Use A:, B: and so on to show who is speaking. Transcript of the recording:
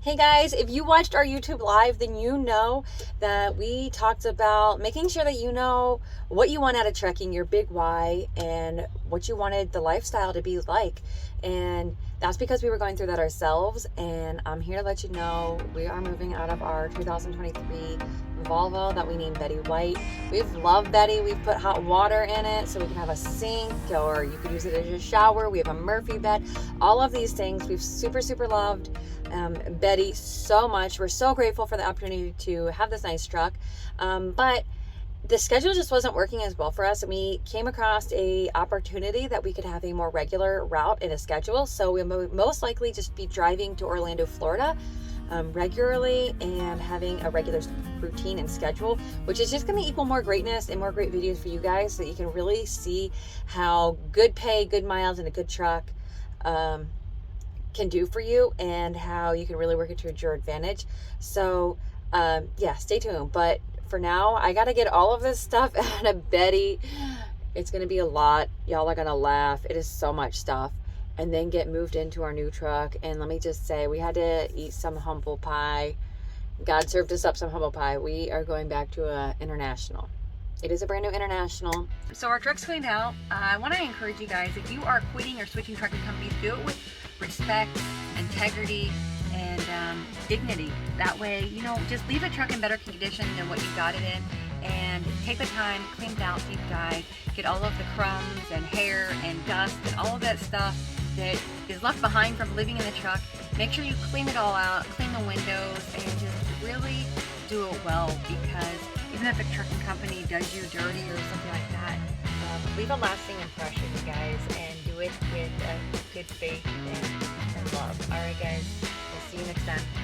A: Hey guys, if you watched our YouTube live, then you know that we talked about making sure that you know what you want out of trekking, your big why, and what you wanted the lifestyle to be like. And that's because we were going through that ourselves. And I'm here to let you know we are moving out of our 2023 Volvo that we named Betty White. We've loved Betty. We've put hot water in it so we can have a sink, or you could use it as your shower. We have a Murphy bed. All of these things we've super loved Betty so much. We're so grateful for the opportunity to have this nice truck. But the schedule just wasn't working as well for us, and we came across a opportunity that we could have a more regular route in a schedule. So we'll most likely just be driving to Orlando, Florida regularly and having a regular routine and schedule, which is just going to equal more greatness and more great videos for you guys so that you can really see how good pay, good miles, and a good truck can do for you, and how you can really work it to your advantage. So yeah, stay tuned. But for now, I got to get all of this stuff out of Betty. It's going to be a lot. Y'all are going to laugh. It is so much stuff. And then get moved into our new truck. And let me just say, we had to eat some humble pie. God served us up some humble pie. We are going back to a International. It is a brand new International. So our truck's cleaned out. I want to encourage you guys, if you are quitting or switching trucking companies, do it with respect, integrity, and dignity. That way, you know, just leave the truck in better condition than what you got it in, and take the time, clean it out, deep dive, get all of the crumbs and hair and dust and all of that stuff that is left behind from living in the truck. Make sure you clean it all out, clean the windows, and just really do it well, because even if a trucking company does you dirty or something like that,
B: Leave a lasting impression, you guys, and do it with good faith and love. All right, guys, we'll see you next time.